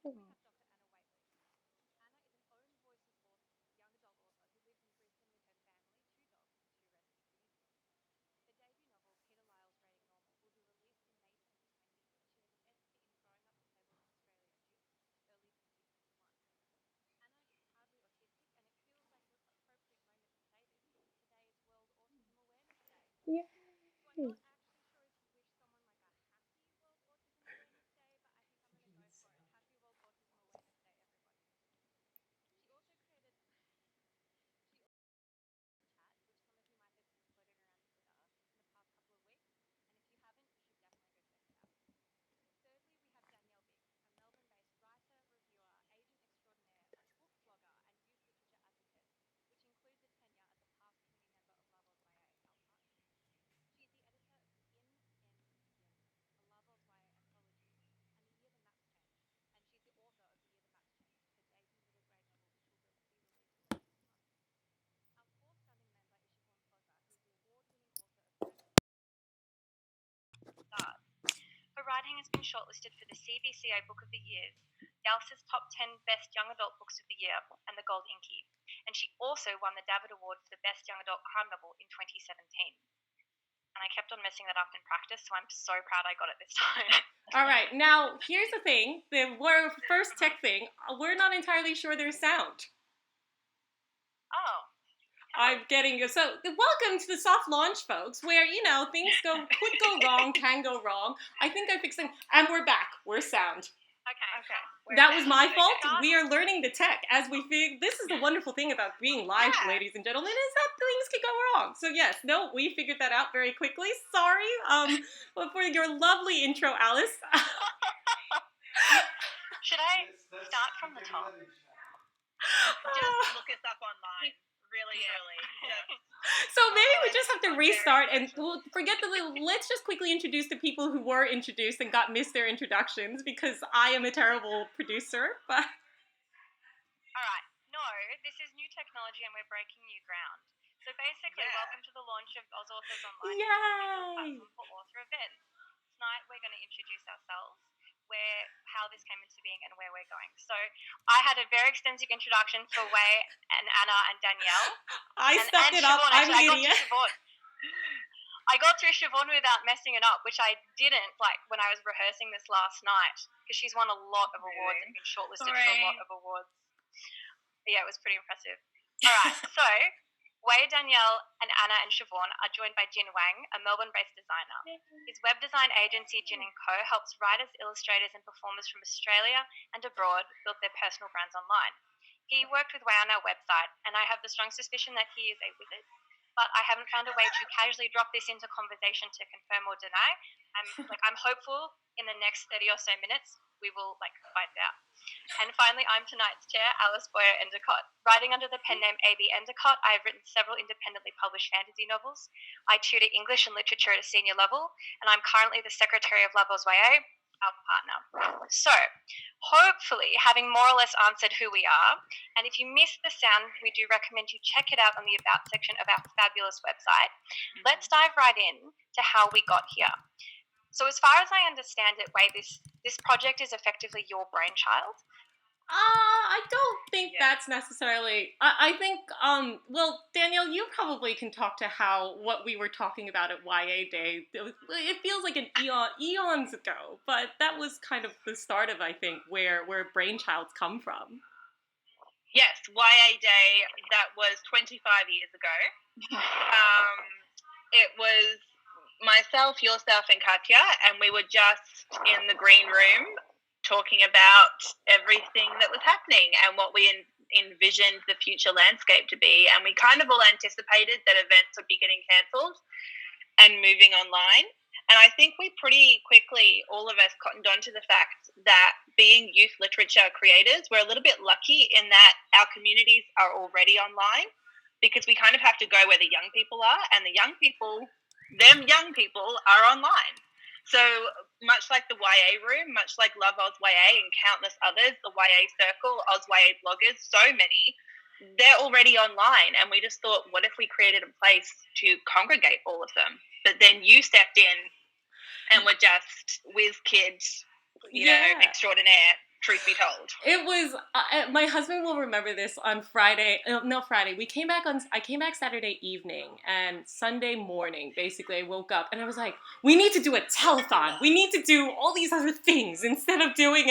Yay. Her writing has been shortlisted for the CBCA Book of the Year, Yalsa's Top 10 Best Young Adult Books of the Year, and the Gold Inky. And she also won the David Award for the Best Young Adult Crime Novel in 2017. And I kept on messing that up in practice, so I'm so proud I got it this time. All right, now here's the thing. The first tech thing, we're not entirely sure there's sound. Oh. I'm getting you. So, welcome to the soft launch, folks, where, things could go wrong, can go wrong. I think I fixed them. And we're back. We're sound. Okay. That was my fault. We are learning the tech as we figure. This is the wonderful thing about being live, ladies and gentlemen, is that things can go wrong. So yes, no, we figured that out very quickly. Sorry, but for your lovely intro, Alice. Should I start from the top? Just look us up online. Really early. So maybe we just have to restart and we'll forget let's just quickly introduce the people who were introduced and missed their introductions because I am a terrible producer. But all right, no, this is new technology and we're breaking new ground. So basically, welcome to the launch of OzAuthors Online, yay! platform for author events. Tonight we're going to introduce ourselves, how this came into being and where we're going. So I had a very extensive introduction for Wei and Anna and Danielle. I stepped it up. I'm an idiot. I got through Siobhan without messing it up, which I didn't when I was rehearsing this last night because she's won a lot of awards and been shortlisted for a lot of awards. Yeah, it was pretty impressive. All right, so Wei, Danielle, and Anna and Siobhan are joined by Jin Wang, a Melbourne-based designer. His web design agency, Jin & Co., helps writers, illustrators, and performers from Australia and abroad build their personal brands online. He worked with Wei on our website, and I have the strong suspicion that he is a wizard, but I haven't found a way to casually drop this into conversation to confirm or deny. I'm hopeful in the next 30 or so minutes we will find out. And finally, I'm tonight's chair, Alice Boyer Endicott. Writing under the pen name A.B. Endicott, I have written several independently published fantasy novels. I tutor English and literature at a senior level, and I'm currently the secretary of Love OzYA, our partner. So, hopefully, having more or less answered who we are, and if you missed the sound, we do recommend you check it out on the About section of our fabulous website. Let's dive right in to how we got here. So as far as I understand it, Wei, this project is effectively your brainchild. I don't think that's necessarily. I think, well, Danielle, you probably can talk to what we were talking about at YA Day. It feels like eons ago, but that was kind of the start of, I think, where brainchilds come from. Yes, YA Day, that was 25 years ago. It was myself, yourself, and Katya, and we were just in the green room talking about everything that was happening and what we envisioned the future landscape to be. And we kind of all anticipated that events would be getting cancelled and moving online. And I think we pretty quickly, all of us, cottoned on to the fact that being youth literature creators, we're a little bit lucky in that our communities are already online because we kind of have to go where the young people are, and the young people, them young people, are online. So much like the YA room, much like Love OzYA and countless others, the YA Circle, OzYA bloggers, so many, they're already online. And we just thought, what if we created a place to congregate all of them? But then you stepped in and were just whiz kids, you know, extraordinaire. truth be told. It was, my husband will remember this on Friday. No, Friday. I came back Saturday evening, and Sunday morning, basically, I woke up and I was like, we need to do a telethon. We need to do all these other things instead of doing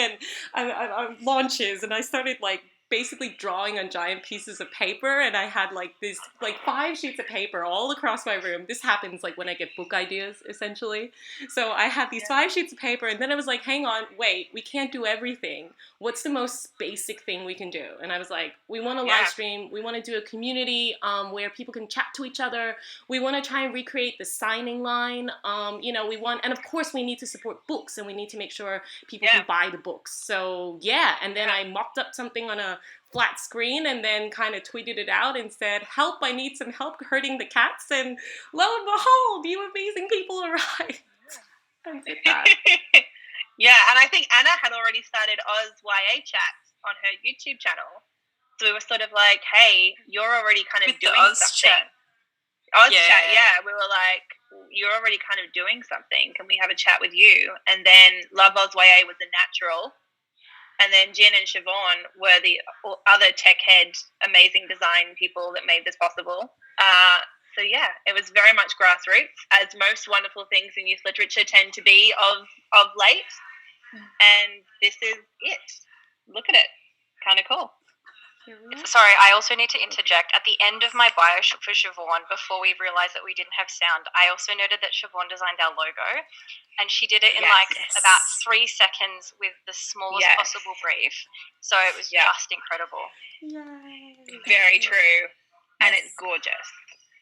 launches. And I started like basically drawing on giant pieces of paper, and I had like this like 5 sheets of paper all across my room. This happens like when I get book ideas, essentially. So I had these 5 sheets of paper, and then I was like, hang on, wait, we can't do everything. What's the most basic thing we can do? And I was like, we want to live stream. We want to do a community where people can chat to each other. We want to try and recreate the signing line. And of course we need to support books, and we need to make sure people can buy the books. So and then I mocked up something on a flat screen and then kind of tweeted it out and said, help, I need some help herding the cats. And lo and behold, you amazing people arrived. And did that. Yeah, and I think Anna had already started Oz YA chats on her YouTube channel. So we were sort of like, hey, you're already kind of doing something. Oz chat, yeah. We were like, you're already kind of doing something. Can we have a chat with you? And then Love Oz YA was a natural. And then Jen and Siobhan were the other tech head, amazing design people that made this possible. So yeah, it was very much grassroots, as most wonderful things in youth literature tend to be of late. And this is it. Look at it. Kind of cool. Sorry, I also need to interject. At the end of my bio for Siobhan, before we realised that we didn't have sound, I also noted that Siobhan designed our logo, and she did it in about 3 seconds with the smallest possible brief. So it was just incredible. Yay. Very true. And it's gorgeous.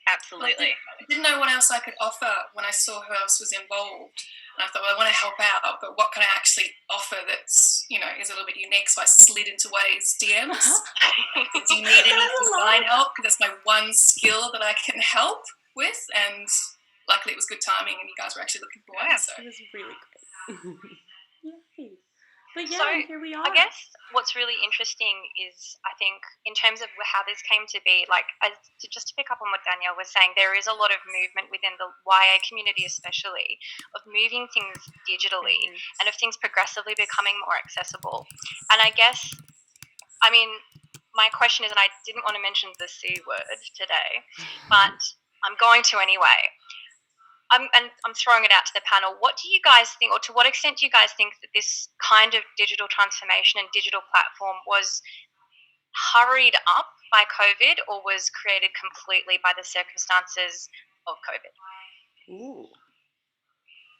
Absolutely. I didn't know what else I could offer when I saw who else was involved. And I thought, well, I want to help out, but what can I actually offer that's, is a little bit unique? So I slid into Way's DMs. Do you need any design help? Because that's my one skill that I can help with. And luckily it was good timing, and you guys were actually looking for one. So it was really great. Yay. But here we are. I guess what's really interesting is, I think, in terms of how this came to be, just to pick up on what Danielle was saying, there is a lot of movement within the YA community especially, of moving things digitally and of things progressively becoming more accessible. And I guess, my question is, and I didn't want to mention the C word today, but I'm going to anyway. I'm throwing it out to the panel. What do you guys think, or to what extent do you guys think that this kind of digital transformation and digital platform was hurried up by COVID, or was created completely by the circumstances of COVID? Ooh.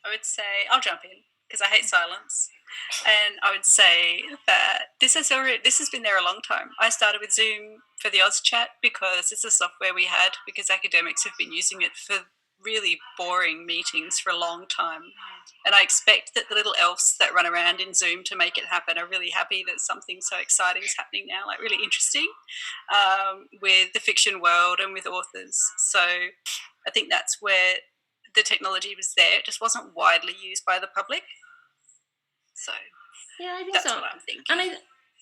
I would say, I'll jump in because I hate silence. And I would say that this has been there a long time. I started with Zoom for the Oz chat because it's a software we had, because academics have been using it for really boring meetings for a long time. And I expect that the little elves that run around in Zoom to make it happen are really happy that something so exciting is happening now, like really interesting, with the fiction world and with authors. So I think that's where the technology was there. It just wasn't widely used by the public. So I think that's so. what I'm thinking. And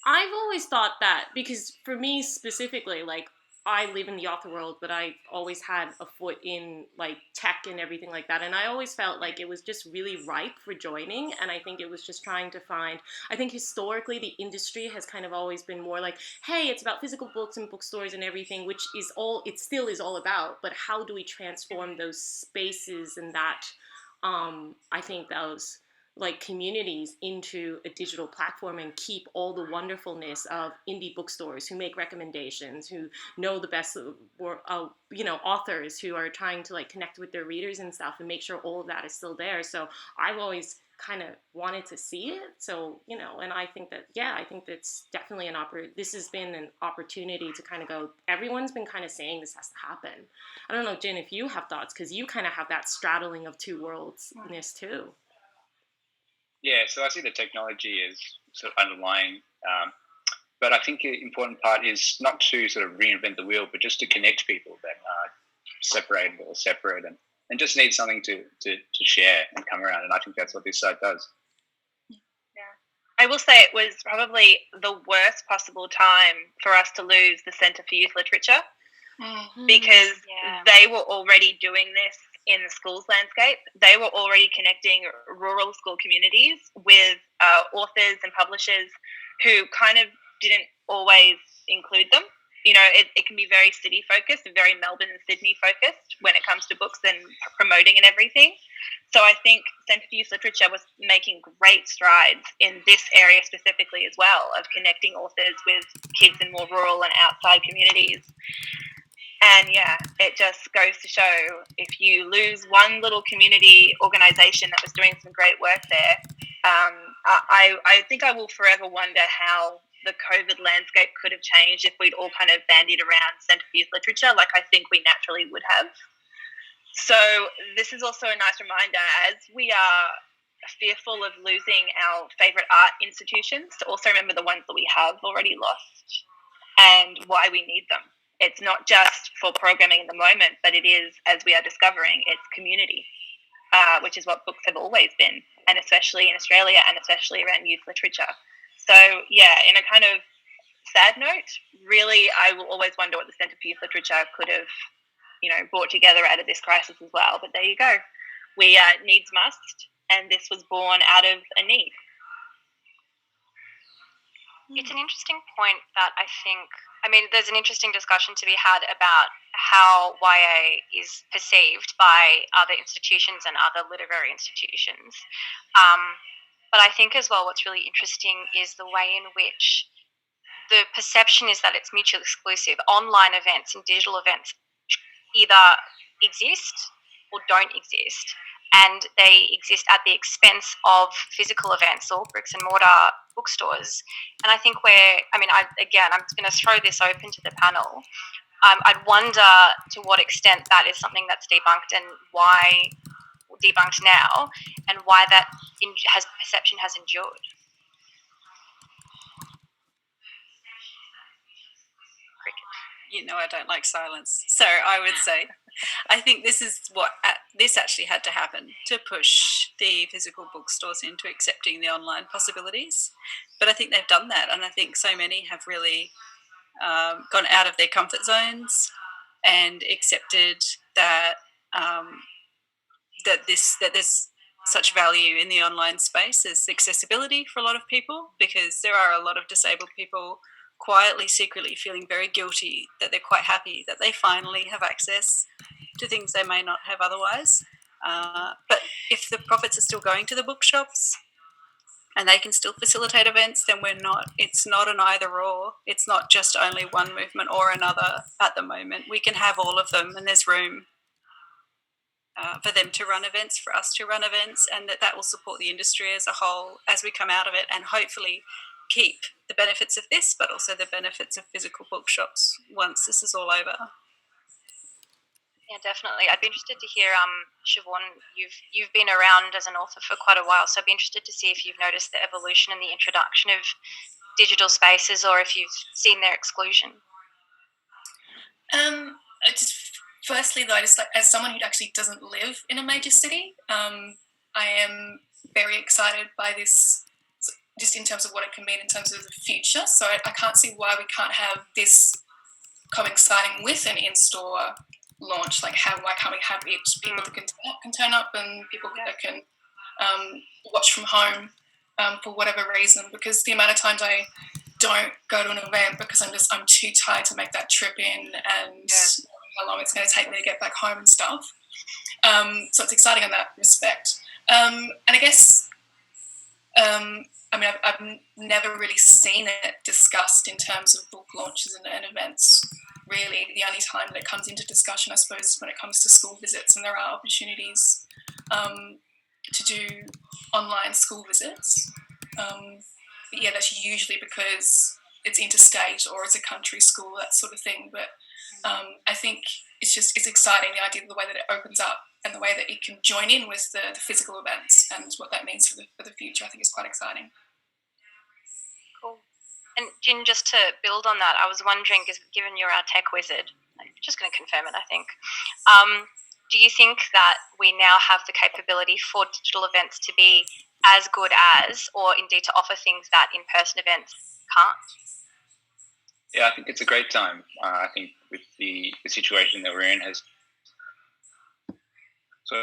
I've always thought that, because for me specifically, like, I live in the author world, but I always had a foot in like tech and everything like that. And I always felt like it was just really ripe for joining. And I think it was just trying to find, I think historically the industry has kind of always been more like, hey, it's about physical books and bookstores and everything, which is it still is all about, but how do we transform those spaces and that, I think those like communities into a digital platform and keep all the wonderfulness of indie bookstores who make recommendations, who know the best authors who are trying to like connect with their readers and stuff, and make sure all of that is still there. So I've always kind of wanted to see it. So, and I think that, I think that's definitely this has been an opportunity to kind of go, everyone's been kind of saying this has to happen. I don't know, Jen, if you have thoughts, because you kind of have that straddling of two worlds-ness too. Yeah, so I see the technology as sort of underlying, but I think the important part is not to sort of reinvent the wheel, but just to connect people that are separated or separate and just need something to share and come around. And I think that's what this site does. Yeah, I will say it was probably the worst possible time for us to lose the Centre for Youth Literature, because they were already doing this in the schools landscape. They were already connecting rural school communities with authors and publishers who kind of didn't always include them. You know, it can be very city focused and very Melbourne and Sydney focused when it comes to books and promoting and everything. So I think Centre for Youth Literature was making great strides in this area specifically as well, of connecting authors with kids in more rural and outside communities. And yeah, it just goes to show, if you lose one little community organisation that was doing some great work there, I think I will forever wonder how the COVID landscape could have changed if we'd all kind of bandied around Centre for Youth Literature like I think we naturally would have. So this is also a nice reminder, as we are fearful of losing our favourite art institutions, to also remember the ones that we have already lost and why we need them. It's not just for programming in the moment, but it is, as we are discovering, it's community, which is what books have always been, and especially in Australia and especially around youth literature. So yeah, in a kind of sad note, really, I will always wonder what the Centre for Youth Literature could have, you know, brought together out of this crisis as well. But there you go. We needs must, and this was born out of a need. It's an interesting point that I think, I mean, there's an interesting discussion to be had about how YA is perceived by other institutions and other literary institutions. But I think as well what's really interesting is the way in which the perception is that it's mutually exclusive. Online events and digital events either exist or don't exist, and they exist at the expense of physical events or bricks and mortar bookstores. And I think I'm going to throw this open to the panel. I'd wonder to what extent that is something that's debunked, and why debunked now, and why that perception has endured. You know, I don't like silence. So I would say, I think this is what this actually had to happen to push the physical bookstores into accepting the online possibilities. But I think they've done that, and I think so many have really gone out of their comfort zones and accepted that that there's such value in the online space as accessibility for a lot of people, because there are a lot of disabled people quietly, secretly feeling very guilty that they're quite happy that they finally have access to things they may not have otherwise. But if the profits are still going to the bookshops and they can still facilitate events, then it's not an either or. It's not just only one movement or another at the moment. We can have all of them, and there's room for them to run events, for us to run events, and that will support the industry as a whole as we come out of it, and hopefully keep the benefits of this, but also the benefits of physical bookshops once this is all over. Yeah, definitely. I'd be interested to hear, Siobhan, you've been around as an author for quite a while, so I'd be interested to see if you've noticed the evolution and the introduction of digital spaces, or if you've seen their exclusion. Firstly, though, just like, as someone who actually doesn't live in a major city, I am very excited by this, just in terms of what it can mean in terms of the future. So I can't see why we can't have this coinciding with an in-store launch. Like, why can't we have it? People that can turn up, and people that can watch from home for whatever reason. Because the amount of times I don't go to an event because I'm too tired to make that trip in, and how long it's going to take me to get back home and stuff. So it's exciting in that respect. And I guess, I've never really seen it discussed in terms of book launches and events. Really, the only time that it comes into discussion, I suppose, is when it comes to school visits, and there are opportunities to do online school visits. But yeah, that's usually because it's interstate or it's a country school, that sort of thing. But I think it's exciting, the idea of the way that it opens up and the way that it can join in with the physical events, and what that means for the future. I think is quite exciting. Cool. And Jin, just to build on that, I was wondering, because given you're our tech wizard, I'm just going to confirm it, I think. Do you think that we now have the capability for digital events to be as good as, or indeed to offer things that in-person events can't? Yeah, I think it's a great time. I think with the situation that we're in So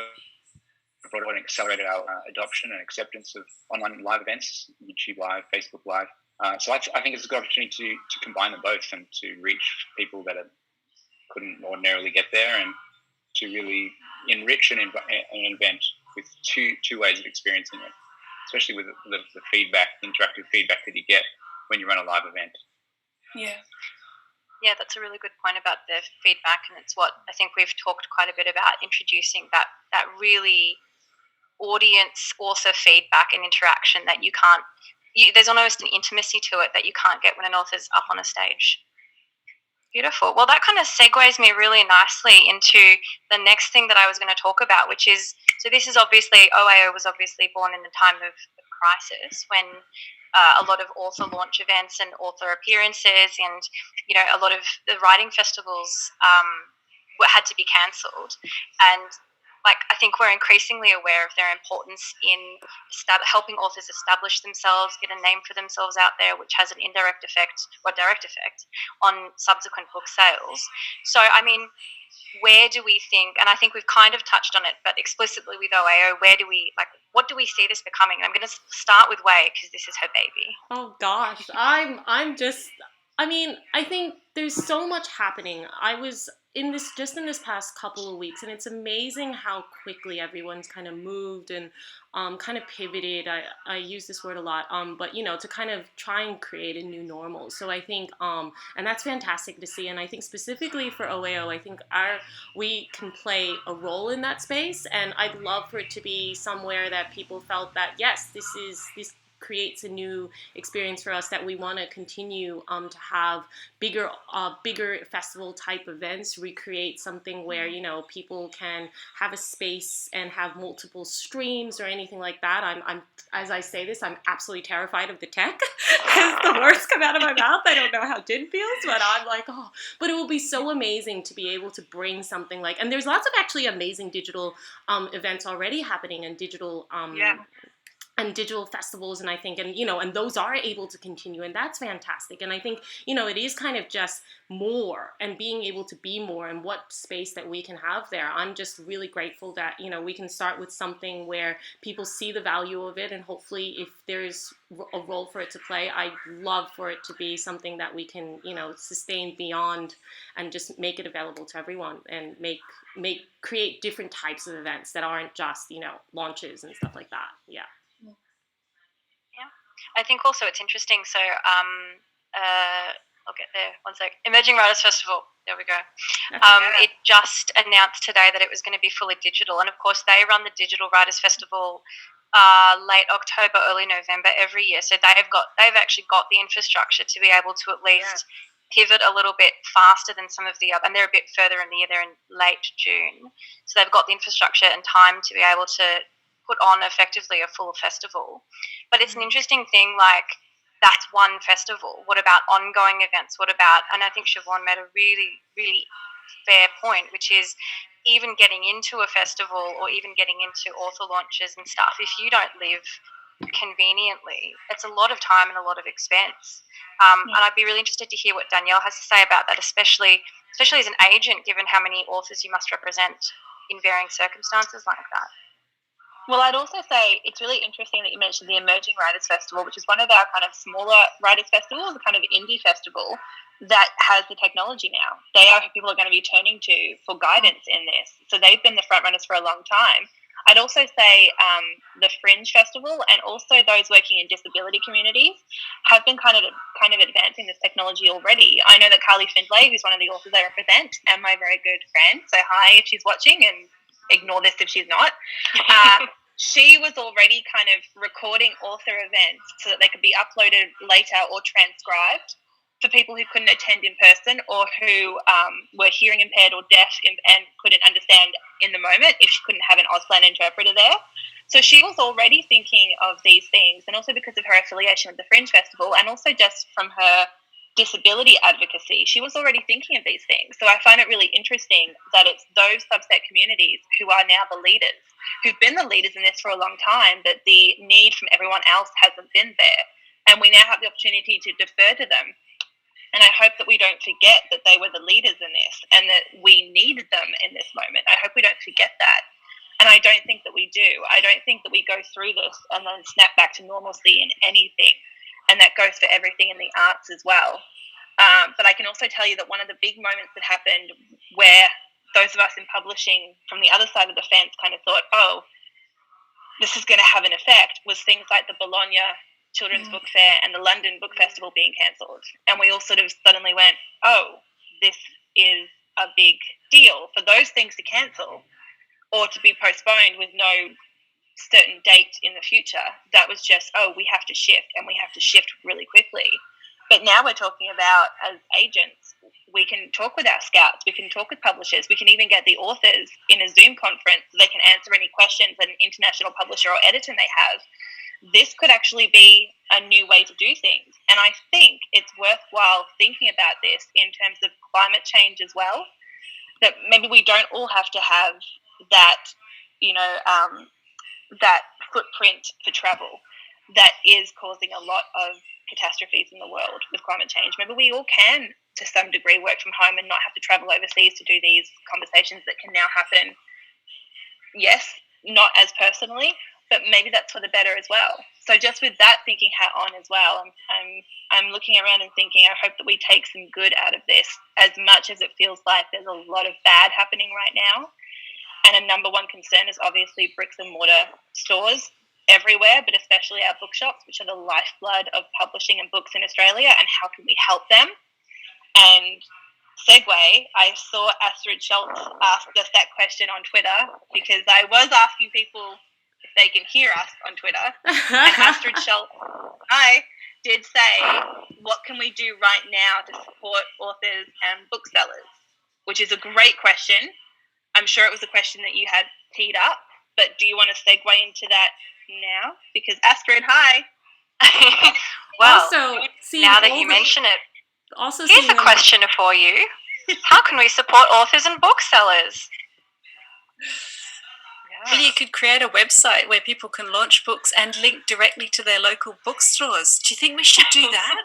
brought on and accelerated our adoption and acceptance of online live events, YouTube Live, Facebook Live. So I think it's a good opportunity to combine them both and to reach people that couldn't ordinarily get there, and to really enrich an event with two ways of experiencing it, especially with the feedback, interactive feedback that you get when you run a live event. Yeah. Yeah, that's a really good point about the feedback, and it's what I think we've talked quite a bit about, introducing that really audience author feedback and interaction that you can't. There's almost an intimacy to it that you can't get when an author's up on a stage. Beautiful. Well, that kind of segues me really nicely into the next thing that I was going to talk about, which is, so this is obviously, OAO was obviously born in a time of crisis when a lot of author launch events and author appearances and, a lot of the writing festivals had to be cancelled. And I think we're increasingly aware of their importance in helping authors establish themselves, get a name for themselves out there, which has an indirect effect or direct effect on subsequent book sales. So, I mean, where do we think, and I think we've kind of touched on it, but explicitly with OAO, what do we see this becoming? And I'm going to start with Wei, because this is her baby. Oh gosh, I think there's so much happening. I was in this past couple of weeks, and it's amazing how quickly everyone's kind of moved and kind of pivoted. I use this word a lot, but to kind of try and create a new normal. So I think, and that's fantastic to see. And I think specifically for OAO, I think we can play a role in that space, and I'd love for it to be somewhere that people felt that yes, this creates a new experience for us, that we want to continue to have bigger festival type events, recreate something where people can have a space and have multiple streams or anything like that. I'm as I say this, I'm absolutely terrified of the tech because the words come out of my mouth. I don't know how Jen feels, but I'm like, but it will be so amazing to be able to bring something like, and there's lots of actually amazing digital events already happening, and digital and digital festivals, and I think, and those are able to continue, and that's fantastic. And I think, it is kind of just more, and being able to be more, and what space that we can have there. I'm just really grateful that, we can start with something where people see the value of it, and hopefully if there's a role for it to play, I'd love for it to be something that we can, sustain beyond, and just make it available to everyone, and create different types of events that aren't just, launches and stuff like that. Yeah. I think also it's interesting. So I'll get there. One sec. Emerging Writers Festival. There we go. It just announced today that it was going to be fully digital, and of course they run the Digital Writers Festival late October, early November every year. So they've actually got the infrastructure to be able to at least pivot a little bit faster than some of the other, and they're a bit further in the year. They're in late June, so they've got the infrastructure and time to be able to put on effectively a full festival. But it's an interesting thing, that's one festival. What about ongoing events? What about, and I think Siobhan made a really, really fair point, which is even getting into a festival or even getting into author launches and stuff, if you don't live conveniently, it's a lot of time and a lot of expense. And I'd be really interested to hear what Danielle has to say about that, especially as an agent, given how many authors you must represent in varying circumstances like that. Well, I'd also say it's really interesting that you mentioned the Emerging Writers Festival, which is one of our kind of smaller writers' festivals, a kind of indie festival that has the technology now. They are who people are going to be turning to for guidance in this. So they've been the front runners for a long time. I'd also say the Fringe Festival and also those working in disability communities have been kind of advancing this technology already. I know that Carly Findlay, who's one of the authors I represent, and my very good friend, so hi if she's watching, and ignore this if she's not. She was already kind of recording author events so that they could be uploaded later or transcribed for people who couldn't attend in person, or who were hearing impaired or deaf and couldn't understand in the moment if she couldn't have an Auslan interpreter there. So she was already thinking of these things, and also because of her affiliation with the Fringe Festival, and also just from her disability advocacy, she was already thinking of these things. So I find it really interesting that it's those subset communities who are now the leaders, who've been the leaders in this for a long time, but the need from everyone else hasn't been there. And we now have the opportunity to defer to them. And I hope that we don't forget that they were the leaders in this, and that we needed them in this moment. I hope we don't forget that. And I don't think that we do. I don't think that we go through this and then snap back to normalcy in anything. And that goes for everything in the arts as well. But I can also tell you that one of the big moments that happened where those of us in publishing from the other side of the fence kind of thought, oh, this is going to have an effect, was things like the Bologna Children's Book Fair and the London Book Festival being cancelled. And we all sort of suddenly went, oh, this is a big deal for those things to cancel or to be postponed with no certain date in the future. That was just, oh, we have to shift, and we have to shift really quickly. But now we're talking about, as agents, we can talk with our scouts, we can talk with publishers, we can even get the authors in a Zoom conference so they can answer any questions that an international publisher or editor may have. This could actually be a new way to do things. And I think it's worthwhile thinking about this in terms of climate change as well, that maybe we don't all have to have that, that footprint for travel that is causing a lot of catastrophes in the world with climate change. Maybe we all can, to some degree, work from home and not have to travel overseas to do these conversations that can now happen. Yes, not as personally, but maybe that's for the better as well. So just with that thinking hat on as well, I'm looking around and thinking, I hope that we take some good out of this, as much as it feels like there's a lot of bad happening right now. And a number one concern is obviously bricks and mortar stores everywhere, but especially our bookshops, which are the lifeblood of publishing and books in Australia, and how can we help them? And segue, I saw Astrid Schultz ask us that question on Twitter, because I was asking people if they can hear us on Twitter. And Astrid Schultz, did say, what can we do right now to support authors and booksellers? Which is a great question. I'm sure it was a question that you had teed up, but do you want to segue into that now? Because Astrid, hi. Well, also, now that you mention it, also here's a question for you. How can we support authors and booksellers? Well, you could create a website where people can launch books and link directly to their local bookstores. Do you think we should do that?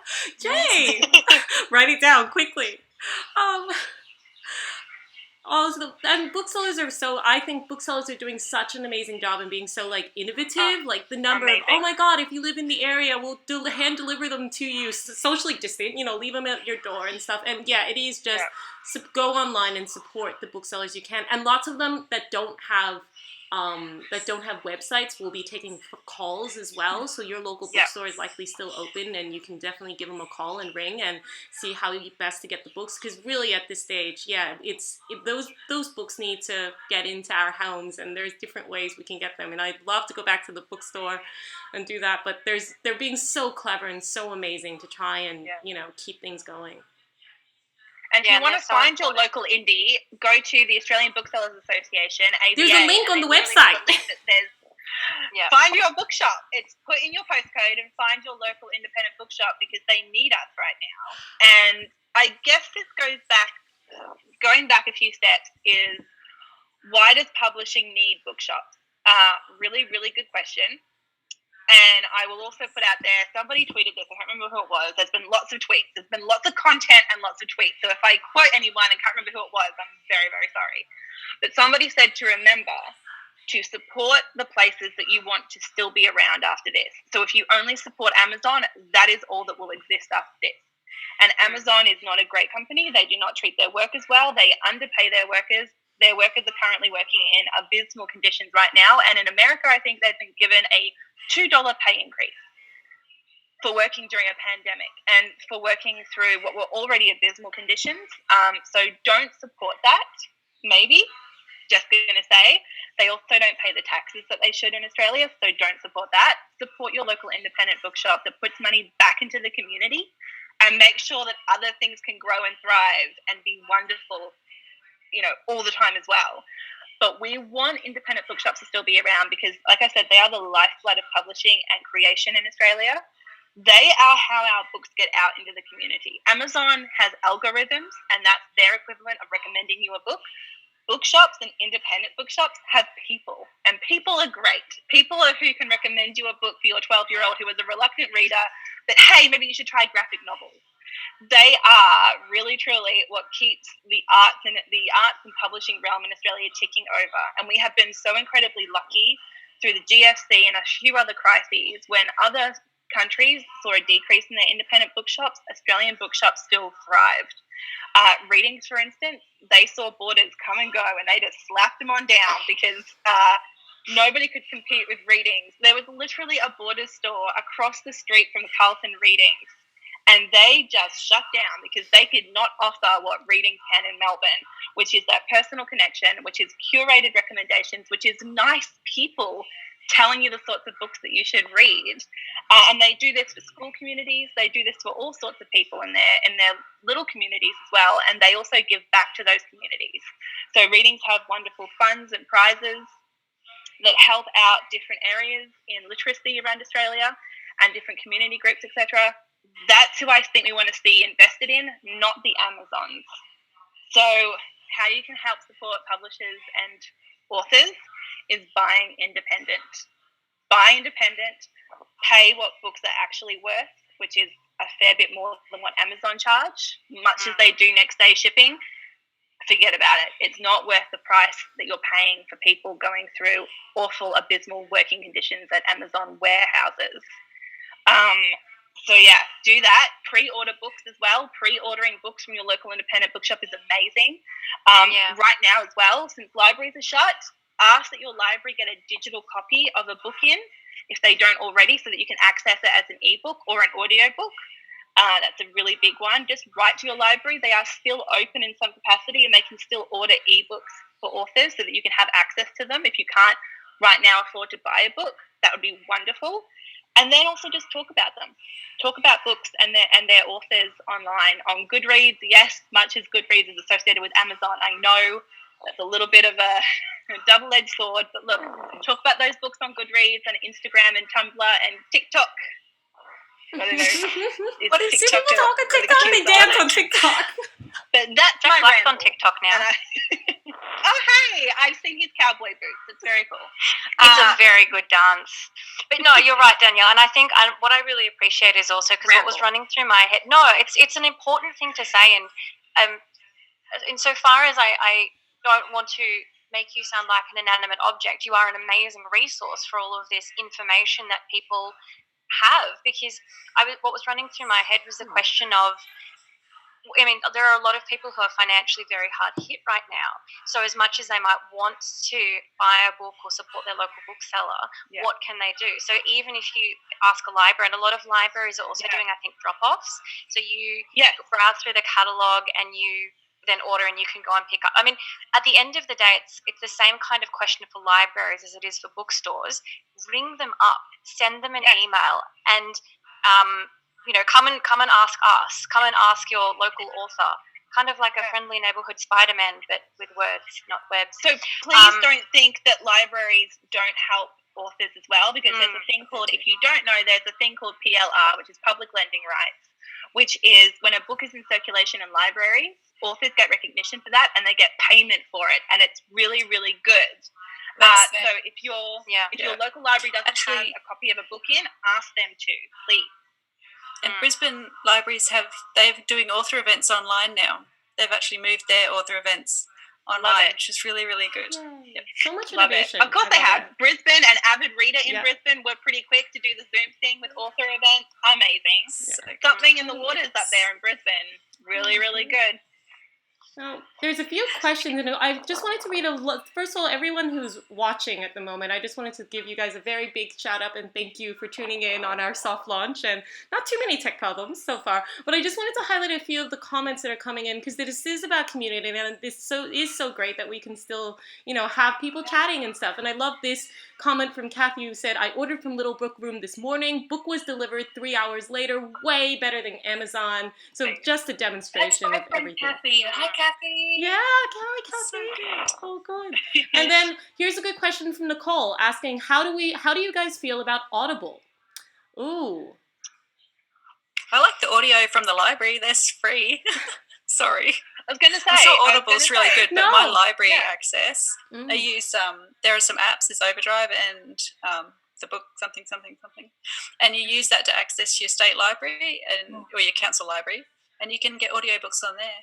Jay, write it down quickly. Also, and booksellers are I think booksellers are doing such an amazing job and being so, innovative. Like, the number of, oh my god, if you live in the area, we'll hand deliver them to you, socially distant, leave them at your door and stuff. And yeah, it is just, go online and support the booksellers you can. And lots of them that don't have websites will be taking calls as well. So your local bookstore is likely still open, and you can definitely give them a call and ring and see how best to get the books. Because really, at this stage, those books need to get into our homes, and there's different ways we can get them. And I'd love to go back to the bookstore and do that, but they're being so clever and so amazing to try and keep things going. And if you want to find your local indie, go to the Australian Booksellers Association, ABA. There's a link on the website. That says, find your bookshop. It's put in your postcode and find your local independent bookshop, because they need us right now. And I guess this going back a few steps, is why does publishing need bookshops? Really, really good question. And I will also put out there, somebody tweeted this, I can't remember who it was. There's been lots of tweets. There's been lots of content and lots of tweets. So if I quote anyone and can't remember who it was, I'm very, very sorry. But somebody said to remember to support the places that you want to still be around after this. So if you only support Amazon, that is all that will exist after this. And Amazon is not a great company. They do not treat their workers well. They underpay their workers. Their workers are currently working in abysmal conditions right now. And in America, I think they've been given a $2 pay increase for working during a pandemic and for working through what were already abysmal conditions. So don't support that, maybe. Just going to say, they also don't pay the taxes that they should in Australia, so don't support that. Support your local independent bookshop that puts money back into the community, and make sure that other things can grow and thrive and be wonderful, all the time as well. But we want independent bookshops to still be around, because, like I said, they are the lifeblood of publishing and creation in Australia. They are how our books get out into the community. Amazon has algorithms, and that's their equivalent of recommending you a book. Bookshops and independent bookshops have people, and people are great. People are who can recommend you a book for your 12-year-old who is a reluctant reader, but hey, maybe you should try graphic novels. they are really truly what keeps the arts and publishing realm in Australia ticking over. And we have been so incredibly lucky through the GFC and a few other crises when other countries saw a decrease in their independent bookshops, Australian bookshops still thrived. Readings, for instance, they saw borders come and go and they just slapped them on down because nobody could compete with Readings. There was literally a Borders store across the street from the Carlton Readings, and they just shut down because they could not offer what Readings can in Melbourne, which is that personal connection, which is curated recommendations, which is nice people telling you the sorts of books that you should read. And they do this for school communities. They do this for all sorts of people in their little communities as well. And they also give back to those communities. So Readings have wonderful funds and prizes that help out different areas in literacy around Australia and different community groups, etc. That's who I think we want to see invested in, not the Amazons. So how you can help support publishers and authors is buying independent. Buy independent, pay what books are actually worth, which is a fair bit more than what Amazon charge, much as they do next day shipping. Forget about it. It's not worth the price that you're paying for people going through awful, abysmal working conditions at Amazon warehouses. So yeah, do that. Pre-order books as well. Pre-ordering books from your local independent bookshop is amazing. Right now as well, since libraries are shut, ask that your library get a digital copy of a book in, if they don't already, so that you can access it as an ebook or an audio book. That's a really big one. Just write to your library. They are still open in some capacity and they can still order ebooks for authors so that you can have access to them. If you can't right now afford to buy a book, that would be wonderful. And then also just talk about them. Talk about books and their authors online. On Goodreads, yes, much as Goodreads is associated with Amazon, I know that's a little bit of a double-edged sword, but look, talk about those books on Goodreads and Instagram and Tumblr and TikTok. I don't know. What is TikTok? People talk on TikTok. They dance on TikTok. But that's Jack my Black's ramble. on TikTok now. Oh, hey, I've seen his cowboy boots. It's very cool. It's a very good dance. But no, you're right, Danielle. And I think what I really appreciate is also because what was running through my head. No, it's an important thing to say, and insofar as I don't want to make you sound like an inanimate object, you are an amazing resource for all of this information that people have. Because what was running through my head was the question of, I mean, there are a lot of people who are financially very hard hit right now. So as much as they might want to buy a book or support their local bookseller, what can they do? So even if you ask a library, and a lot of libraries are also doing, I think, drop-offs. So you browse through the catalogue and you then order and you can go and pick up. I mean, at the end of the day, it's the same kind of question for libraries as it is for bookstores. Ring them up, send them an email, and come and ask us. Come and ask your local author. Kind of like a friendly neighborhood Spider-Man, but with words, not webs. So please don't think that libraries don't help authors as well, because there's a thing called, if you don't know, there's a thing called PLR, which is public lending rights, which is when a book is in circulation in libraries, authors get recognition for that and they get payment for it, and it's really, really good. So if your local library doesn't have a copy of a book in, ask them to, please. And Brisbane libraries they're doing author events online now. They've actually moved their author events online, which is really, really good. Yep. So much Love innovation. It. Of course they have. Brisbane and Avid Reader in Brisbane were pretty quick to do the Zoom thing with author events. Amazing. Yeah. Something in the waters up there in Brisbane. Really, really good. Now, there's a few questions, and I just wanted to read first of all, everyone who's watching at the moment, I just wanted to give you guys a very big shout out and thank you for tuning in on our soft launch, and not too many tech problems so far, but I just wanted to highlight a few of the comments that are coming in, because this is about community, and this is so great that we can still, have people chatting and stuff. And I love this comment from Kathy, who said, I ordered from Little Book Room this morning, book was delivered 3 hours later, way better than Amazon. So just a demonstration of everything. Kathy. Hi, Kathy. Yeah, Kathy. Oh, good. And then here's a good question from Nicole asking, how do you guys feel about Audible? Ooh. I like the audio from the library. That's free. Sorry. I was going to say. I'm sure Audible's really good, but my library access, Mm. I use, there are some apps, there's Overdrive and the book something, and you use that to access your state library or your council library, and you can get audiobooks on there.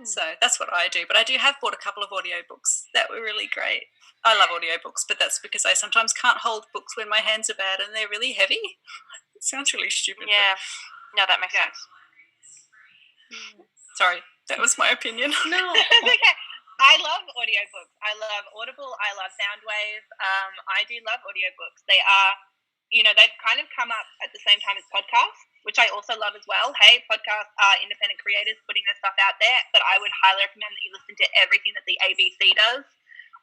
So that's what I do. But I have bought a couple of audiobooks that were really great. I love audiobooks, but that's because I sometimes can't hold books when my hands are bad and they're really heavy. It sounds really stupid. Yeah. No, that makes sense. Sorry, that was my opinion. No. It's okay. I love audiobooks. I love Audible. I love Soundwave. I do love audiobooks. They are, they've kind of come up at the same time as podcasts, which I also love as well. Hey, podcasts are independent creators putting their stuff out there, but I would highly recommend that you listen to everything that the ABC does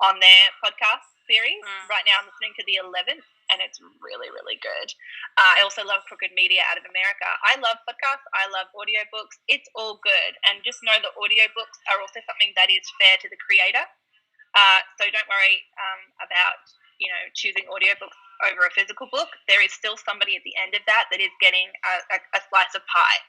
on their podcast series. Right now I'm listening to the 11th, and it's really, really good. I also love Crooked Media out of America. I love podcasts. I love audiobooks. It's all good. And just know that audiobooks are also something that is fair to the creator. So don't worry about, choosing audiobooks over a physical book. There is still somebody at the end of that is getting a slice of pie.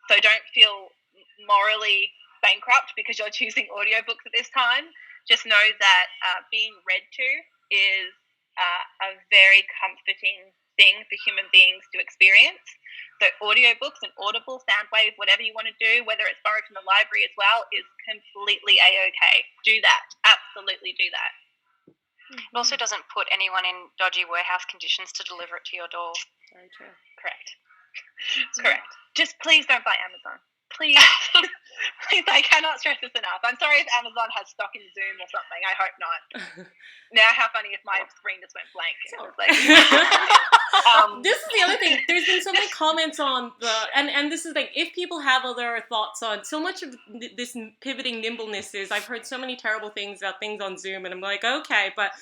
So don't feel morally bankrupt because you're choosing audiobooks at this time. Just know that being read to is a very comforting thing for human beings to experience. So audiobooks and Audible, Soundwave, whatever you want to do, whether it's borrowed from the library as well, is completely A-okay. Do that. Absolutely do that. It also doesn't put anyone in dodgy warehouse conditions to deliver it to your door. Very true. Correct. Correct. Just please don't buy Amazon. Please. Please, I cannot stress this enough. I'm sorry if Amazon has stock in Zoom or something. I hope not. Now, how funny if my screen just went blank. It was like, this is the other thing. There's been so many comments on and this is like, if people have other thoughts on so much of this pivoting nimbleness is, I've heard so many terrible things about things on Zoom, and I'm like, okay, but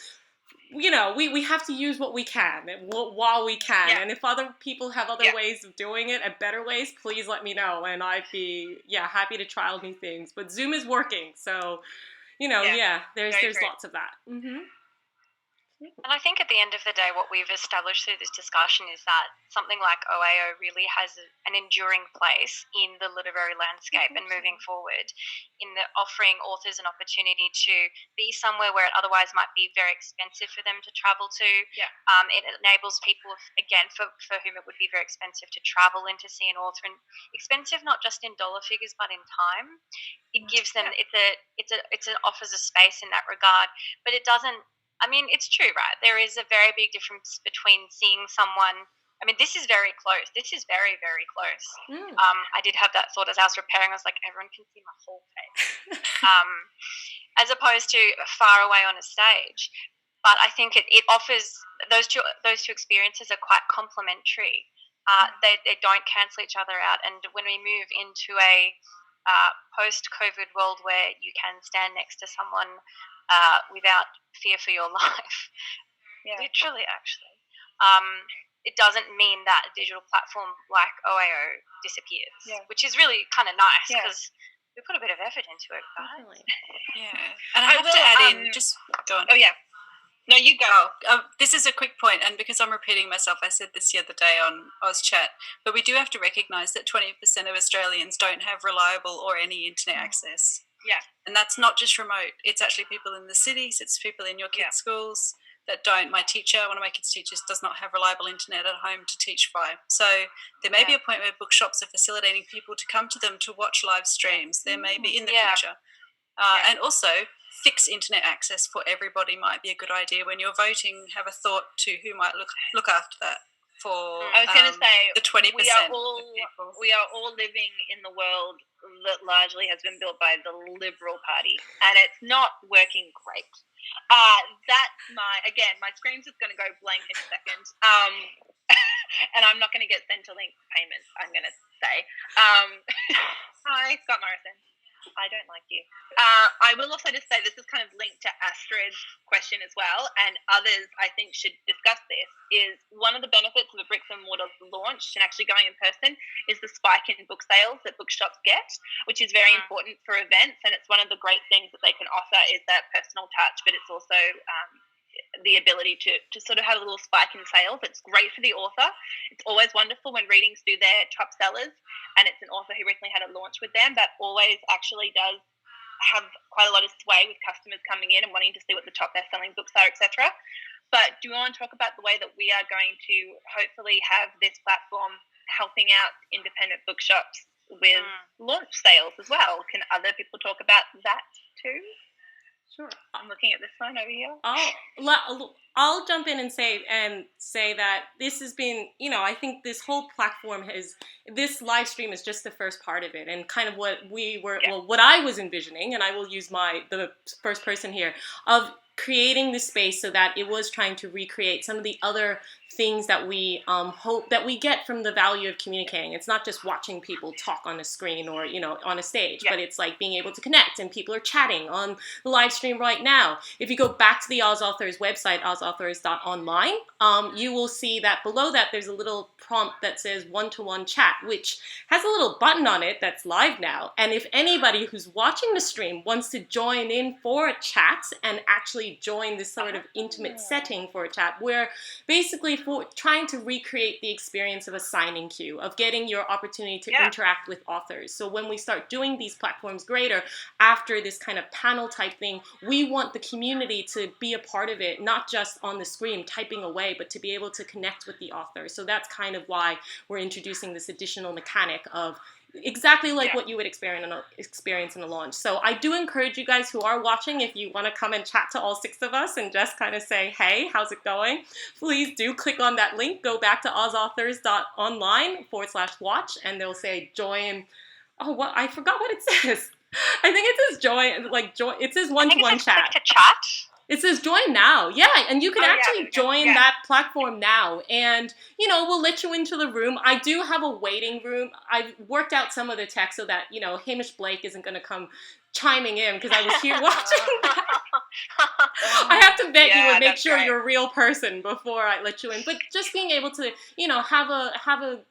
we have to use what we can while we can. Yeah. And if other people have other ways of doing it and better ways, please let me know. And I'd be, happy to trial new things. But Zoom is working. So, there's lots of that. Mm-hmm. And I think at the end of the day, what we've established through this discussion is that something like OAO really has an enduring place in the literary landscape and moving forward, in the offering authors an opportunity to be somewhere where it otherwise might be very expensive for them to travel to. Yeah. It enables people, again, for whom it would be very expensive to travel in to see an author, and expensive not just in dollar figures but in time. It gives them it offers a space in that regard, but it doesn't. I mean, it's true, right? There is a very big difference between seeing someone. I mean, this is very close. This is very, very close. I did have that thought as I was preparing. I was like, everyone can see my whole face, as opposed to far away on a stage. But I think it offers those two experiences are quite complementary. They don't cancel each other out. And when we move into a post-COVID world where you can stand next to someone without fear for your life, literally, actually, it doesn't mean that a digital platform like OAO disappears, which is really kind of nice because we put a bit of effort into it, guys. Yeah, and I have to add in, just go on. Oh yeah. No, you go. This is a quick point, and because I'm repeating myself, I said this the other day on OzChat, but we do have to recognise that 20% of Australians don't have reliable or any internet access. Yeah. And that's not just remote. It's actually people in the cities. It's people in your kids' schools that don't. One of my kids' teachers does not have reliable internet at home to teach by. So there may be a point where bookshops are facilitating people to come to them to watch live streams. There may be in the future. And also, fixed internet access for everybody might be a good idea. When you're voting, have a thought to who might look after that. I was going to say, the 20% we are all living in the world that largely has been built by the Liberal Party, and it's not working great. My screen's just going to go blank in a second, and I'm not going to get Centrelink payments, I'm going to say. Hi, Scott Morrison. I don't like you. I will also just say this is kind of linked to Astrid's question as well, and others I think should discuss this, is one of the benefits of a bricks and mortar launch and actually going in person is the spike in book sales that bookshops get, which is very important for events, and it's one of the great things that they can offer is that personal touch, but it's also the ability to sort of have a little spike in sales. It's great for the author. It's always wonderful when readings do their top sellers, and it's an author who recently had a launch with them. That always actually does have quite a lot of sway with customers coming in and wanting to see what the top best-selling books are, etc. But do you want to talk about the way that we are going to hopefully have this platform helping out independent bookshops with launch sales as well. Can other people talk about that too? Sure. I'm looking at this one over here. I'll jump in and say that this has been, I think this whole platform this live stream is just the first part of it, and kind of what what I was envisioning, and I will use the first person here, of creating the space so that it was trying to recreate some of the other things that we hope that we get from the value of communicating. It's not just watching people talk on a screen or on a stage, but it's like being able to connect, and people are chatting on the live stream right now. If you go back to the OzAuthors website, OzAuthors.online, you will see that below that there's a little prompt that says one-to-one chat, which has a little button on it that's live now. And if anybody who's watching the stream wants to join in for a chat and actually join this sort of intimate setting for a chat, we're basically trying to recreate the experience of a signing queue, of getting your opportunity to interact with authors. So when we start doing these platforms greater, after this kind of panel type thing, we want the community to be a part of it, not just on the screen typing away, but to be able to connect with the author. So that's kind of why we're introducing this additional mechanic of exactly like what you would experience in a launch. So I do encourage you guys who are watching, if you want to come and chat to all 6 of us and just kind of say, hey, how's it going? Please do click on that link, go back to OzAuthors.online/watch, and they'll say join. Oh, what? I forgot what it says. I think it says join, it says one-to-one chat. Click to chat. It says join now. Yeah, and you can actually join that platform now. And, we'll let you into the room. I do have a waiting room. I've worked out some of the tech so that, Hamish Blake isn't going to come chiming in because I was here watching that. I have to vet you and make sure you're a real person before I let you in. But just being able to,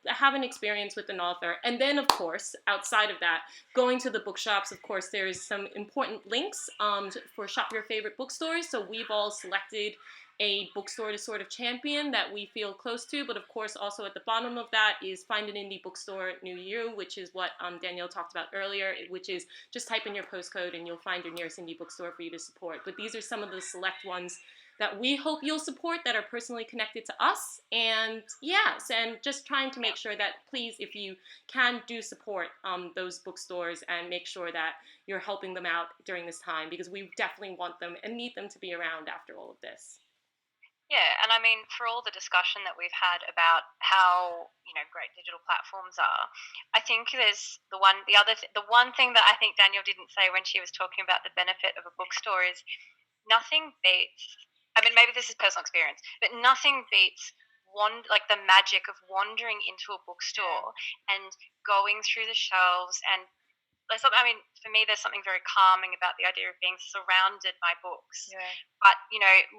have an experience with an author. And then, of course, outside of that, going to the bookshops, of course, there's some important links for shop your favorite bookstores. So we've all selected a bookstore to sort of champion that we feel close to, but of course also at the bottom of that is find an indie bookstore near you, which is what Danielle talked about earlier, which is just type in your postcode and you'll find your nearest indie bookstore for you to support. But these are some of the select ones that we hope you'll support that are personally connected to us. And and just trying to make sure that, please, if you can, do support those bookstores and make sure that you're helping them out during this time, because we definitely want them and need them to be around after all of this. Yeah, and I mean, for all the discussion that we've had about how great digital platforms are, I think there's the one thing that I think Danielle didn't say when she was talking about the benefit of a bookstore is nothing beats. I mean, maybe this is personal experience, but nothing beats the magic of wandering into a bookstore and going through the shelves and. I mean, for me, there's something very calming about the idea of being surrounded by books. Yeah. But,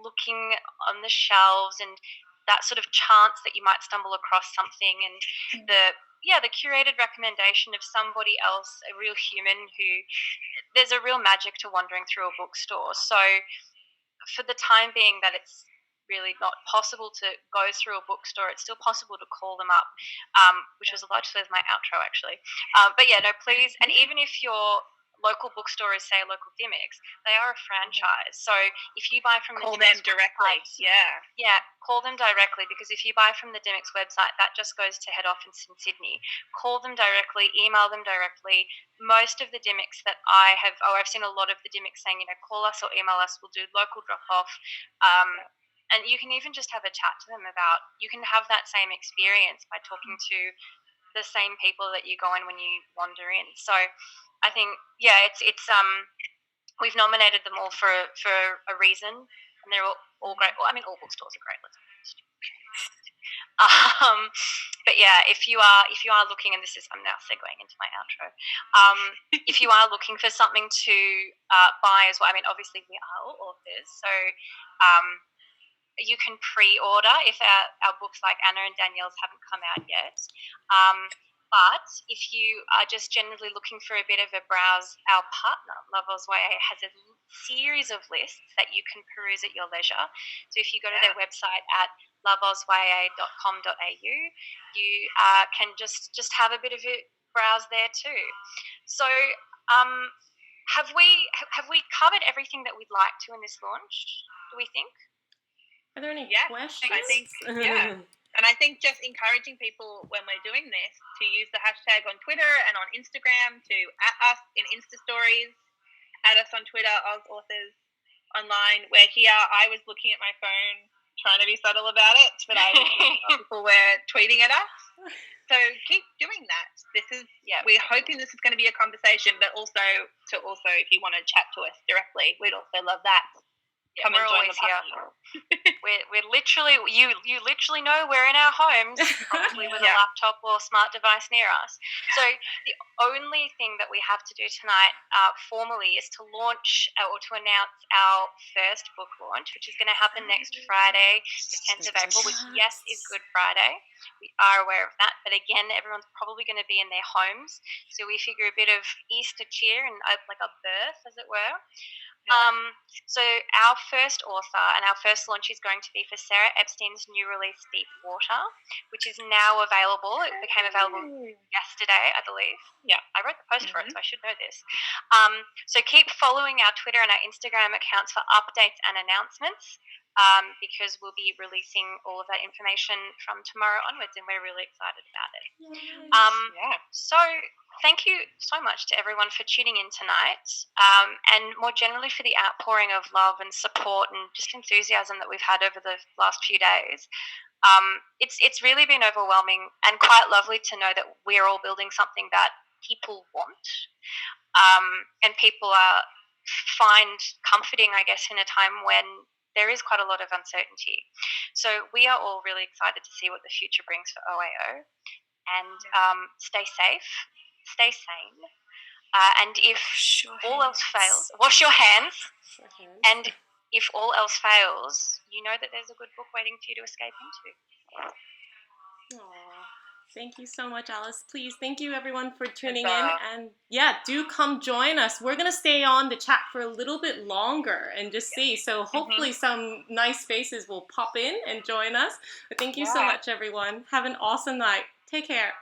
looking on the shelves and that sort of chance that you might stumble across something, and the curated recommendation of somebody else, a real human there's a real magic to wandering through a bookstore. So for the time being that it's really not possible to go through a bookstore, it's still possible to call them up, which was largely as my outro, actually. But please, and even if your local bookstore is, say, a local Dymocks, they are a franchise. So if you buy from call them directly, call them directly, because if you buy from the Dymocks website, that just goes to head office in Sydney. Call them directly, email them directly. Most of the Dymocks that I've seen a lot of the Dymocks saying, call us or email us, we'll do local drop-off. And you can even just have a chat to them you can have that same experience by talking to the same people that you go in when you wander in. So I think, it's we've nominated them all for a reason, and they're all great. Well, I mean, all bookstores are great. Let's be honest. But if you are looking, and I'm now segueing into my outro. If you are looking for something to buy as well, I mean, obviously we are all authors, so you can pre-order if our books like Anna and Danielle's haven't come out yet. But if you are just generally looking for a bit of a browse, our partner, Lovers YA, has a series of lists that you can peruse at your leisure. So if you go to their website at loversya.com.au, you can just have a bit of a browse there too. So have we covered everything that we'd like to in this launch, do we think? Are there any questions? I think, And I think just encouraging people when we're doing this to use the hashtag on Twitter and on Instagram, to at us in Insta stories, at us on Twitter, OzAuthors Online. We're here. I was looking at my phone trying to be subtle about it, but I was thinking people were tweeting at us. So keep doing that. We're hoping this is going to be a conversation, but also if you want to chat to us directly, we'd also love that. Come and join the party. We're literally, you literally know we're in our homes, probably with a laptop or smart device near us. So the only thing that we have to do tonight formally is to launch or to announce our first book launch, which is going to happen next Friday, the 10th of April, which, yes, is Good Friday. We are aware of that. But again, everyone's probably going to be in their homes. So we figure a bit of Easter cheer and like a birth, as it were. So our first author and our first launch is going to be for Sarah Epstein's new release, Deep Water, which is now available. It became available yesterday, I believe. Yeah, I wrote the post for it, so I should know this. So keep following our Twitter and our Instagram accounts for updates and announcements, because we'll be releasing all of that information from tomorrow onwards, and we're really excited about it. So thank you so much to everyone for tuning in tonight, and more generally for the outpouring of love and support and just enthusiasm that we've had over the last few days. It's really been overwhelming and quite lovely to know that we're all building something that people want, and people find comforting, I guess, in a time when there is quite a lot of uncertainty. So we are all really excited to see what the future brings for OAO, and stay safe. Stay sane, and if all else fails, wash your hands. And if all else fails, you know that there's a good book waiting for you to escape into. Thank you so much, Alice. Please, thank you everyone for tuning in, and do come join us. We're gonna stay on the chat for a little bit longer and just see. So hopefully some nice faces will pop in and join us. But thank you so much, everyone. Have an awesome night. Take care.